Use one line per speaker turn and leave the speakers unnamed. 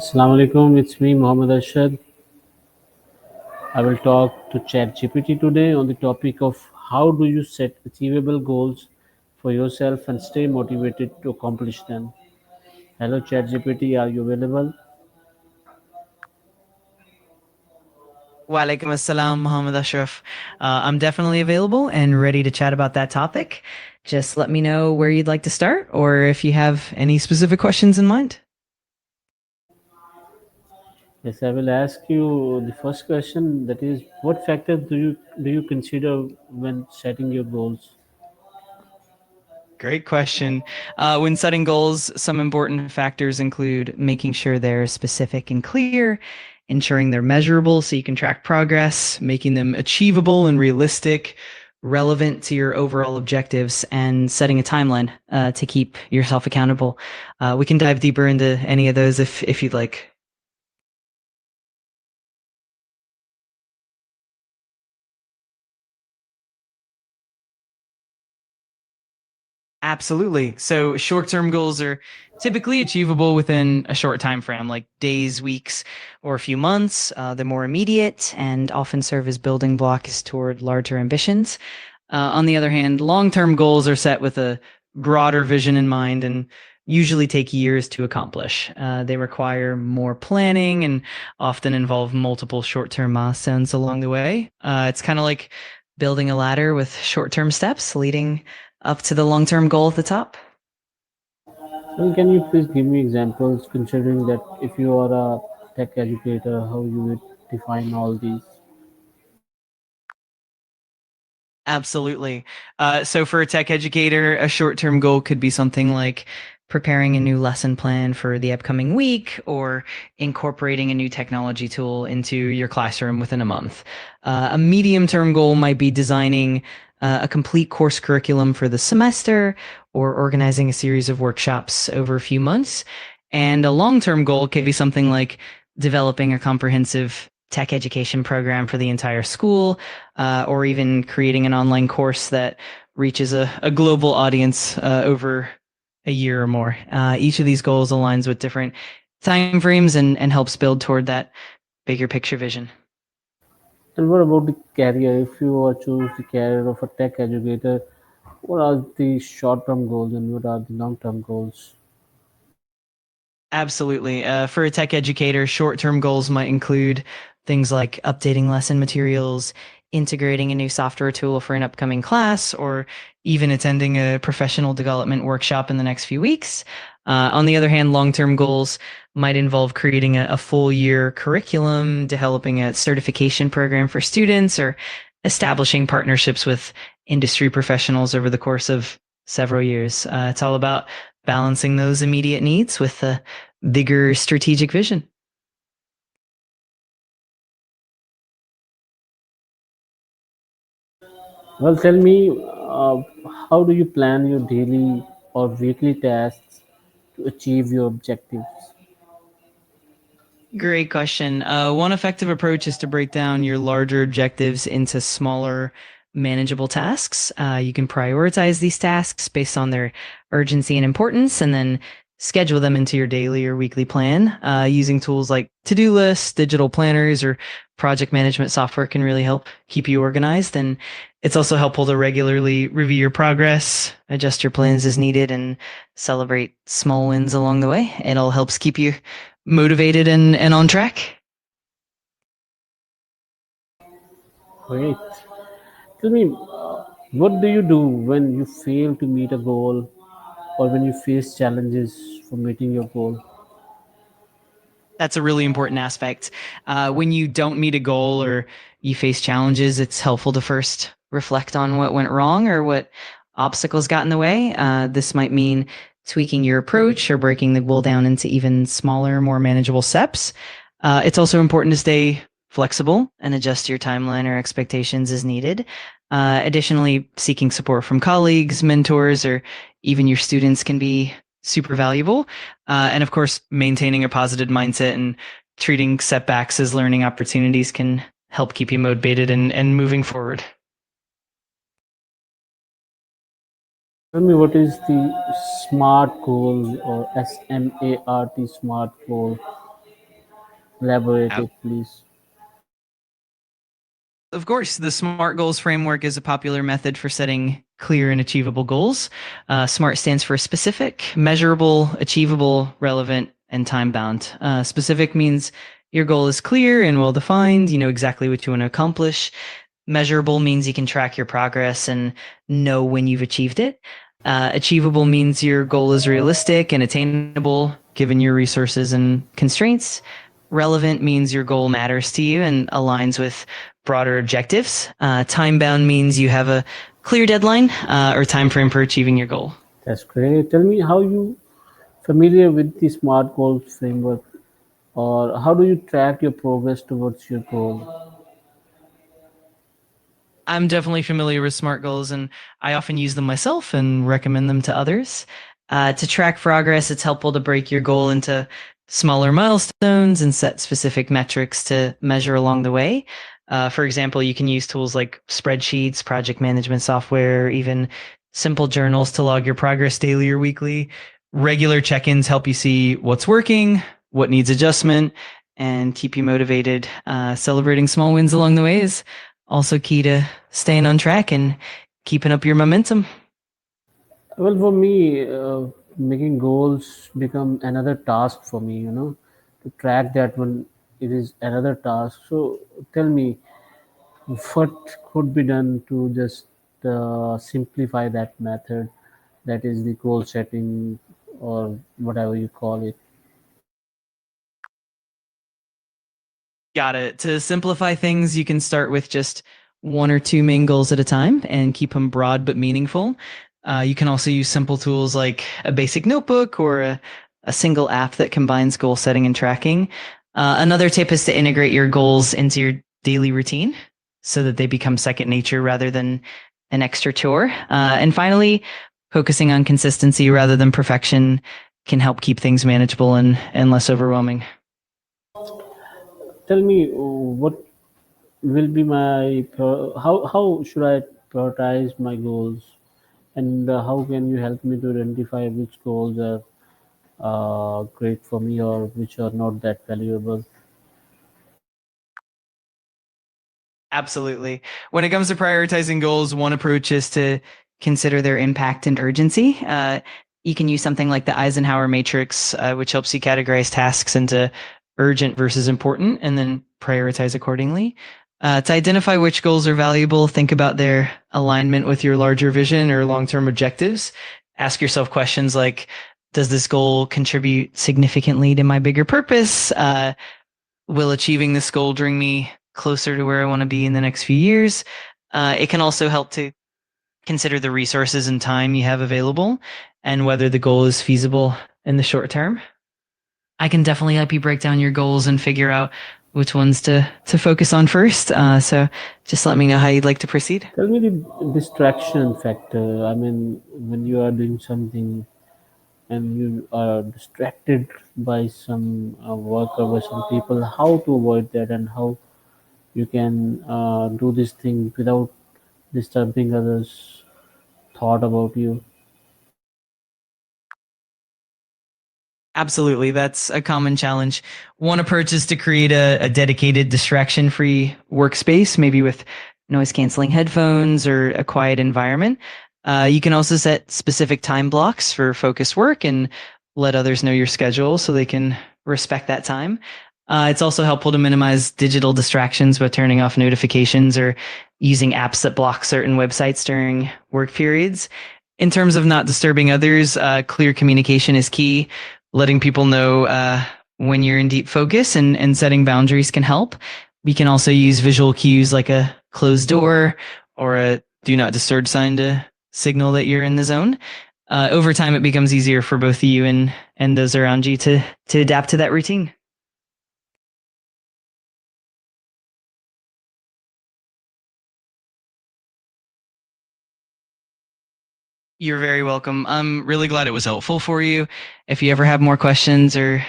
Assalamu alaikum, it's me Mohammed Arshad. I will talk to ChatGPT today on the topic of how do you set achievable goals for yourself and stay motivated to accomplish them. Hello ChatGPT, are you available?
Walaikum assalam, Muhammad Ashraf. I'm definitely available and ready to chat about that topic. Just let me know where you'd like to start or if you have any specific questions in mind.
Yes, I will ask you the first question, that is what factors do you consider when setting your goals?
Great question. When setting goals, some important factors include making sure they're specific and clear, ensuring they're measurable so you can track progress, making them achievable and realistic, relevant to your overall objectives, and setting a timeline to keep yourself accountable. We can dive deeper into any of those if you'd like. Absolutely. So short-term goals are typically achievable within a short time frame, like days, weeks, or a few months. They're more immediate and often serve as building blocks toward larger ambitions. On the other hand, long-term goals are set with a broader vision in mind and usually take years to accomplish. They require more planning and often involve multiple short-term milestones along the way. It's kind of like building a ladder with short-term steps leading up to the long-term goal at the top.
So can you please give me examples considering that if you are a tech educator, how you would define all these?
Absolutely. So for a tech educator, a short-term goal could be something like preparing a new lesson plan for the upcoming week or incorporating a new technology tool into your classroom within a month. A medium-term goal might be designing a complete course curriculum for the semester or organizing a series of workshops over a few months. And a long-term goal could be something like developing a comprehensive tech education program for the entire school, or even creating an online course that reaches a global audience over a year or more. Each of these goals aligns with different timeframes and helps build toward that bigger picture vision.
And what about the career? If you are choose the career of a tech educator, what are the short-term goals and what are the long-term goals?
Absolutely. For a tech educator, short-term goals might include things like updating lesson materials, integrating a new software tool for an upcoming class, or even attending a professional development workshop in the next few weeks. On the other hand, long-term goals might involve creating a full year curriculum, developing a certification program for students, or establishing partnerships with industry professionals over the course of several years. It's all about balancing those immediate needs with the bigger strategic vision.
Well, tell me, how do you plan your daily or weekly tasks to achieve your objectives?
Great question. One effective approach is to break down your larger objectives into smaller, manageable tasks. You can prioritize these tasks based on their urgency and importance, and then schedule them into your daily or weekly plan. Using tools like to-do lists, digital planners, or project management software can really help keep you organized. And it's also helpful to regularly review your progress, adjust your plans as needed, and celebrate small wins along the way. It all helps keep you motivated and on track.
Great. Tell me, what do you do when you fail to meet a goal or when you face challenges for meeting your goal?
That's a really important aspect. When you don't meet a goal or you face challenges, it's helpful to first reflect on what went wrong or what obstacles got in the way. This might mean tweaking your approach or breaking the goal down into even smaller, more manageable steps. It's also important to stay flexible and adjust your timeline or expectations as needed. Additionally, seeking support from colleagues, mentors, or even your students can be super valuable. And of course, maintaining a positive mindset and treating setbacks as learning opportunities can help keep you motivated and moving forward.
Tell me, what is the SMART goal or SMART SMART goal? Elaborate it, please.
Of course, the SMART goals framework is a popular method for setting clear and achievable goals. SMART stands for specific, measurable, achievable, relevant, and time bound. Specific means your goal is clear and well defined. You know exactly what you want to accomplish. Measurable means you can track your progress and know when you've achieved it. Achievable means your goal is realistic and attainable given your resources and constraints. Relevant means your goal matters to you and aligns with broader objectives. Time bound means you have a clear deadline or time frame for achieving your goal.
That's great. Tell me how you familiar with the SMART goals framework, or how do you track your progress towards your goal?
I'm definitely familiar with SMART goals, and I often use them myself and recommend them to others. To track progress, it's helpful to break your goal into smaller milestones and set specific metrics to measure along the way. For example, you can use tools like spreadsheets, project management software, even simple journals to log your progress daily or weekly. Regular check ins help you see what's working, what needs adjustment, and keep you motivated. Celebrating small wins along the way is also key to staying on track and keeping up your momentum.
Well, for me, making goals become another task for me. To track that one, it is another task. So tell me, what could be done to just simplify that method? That is the goal setting, or whatever you call it.
Got it. To simplify things, you can start with just one or two main goals at a time and keep them broad but meaningful. You can also use simple tools like a basic notebook or a single app that combines goal setting and tracking. Another tip is to integrate your goals into your daily routine so that they become second nature rather than an extra chore. And finally, focusing on consistency rather than perfection can help keep things manageable and less overwhelming.
Tell me, what will be my how should I prioritize my goals, and how can you help me to identify which goals are great for me or which are not that valuable?
Absolutely. When it comes to prioritizing goals, one approach is to consider their impact and urgency. You can use something like the Eisenhower matrix, which helps you categorize tasks into urgent versus important and then prioritize accordingly. To identify which goals are valuable, think about their alignment with your larger vision or long term objectives. Ask yourself questions like, does this goal contribute significantly to my bigger purpose? Will achieving this goal bring me closer to where I want to be in the next few years? It can also help to consider the resources and time you have available and whether the goal is feasible in the short term. I can definitely help you break down your goals and figure out which ones to focus on first. So just let me know how you'd like to proceed.
Tell me the distraction factor. I mean, when you are doing something and you are distracted by some work or by some people, how to avoid that, and how you can do this thing without disturbing others' thought about you.
Absolutely. That's a common challenge. One approach is to create a dedicated distraction free workspace, maybe with noise canceling headphones or a quiet environment. You can also set specific time blocks for focused work and let others know your schedule so they can respect that time. It's also helpful to minimize digital distractions by turning off notifications or using apps that block certain websites during work periods. In terms of not disturbing others, clear communication is key. Letting people know when you're in deep focus and setting boundaries can help. We can also use visual cues like a closed door or a do not disturb sign to signal that you're in the zone. Over time, it becomes easier for both you and those around you to adapt to that routine. You're very welcome. I'm really glad it was helpful for you. If you ever have more questions or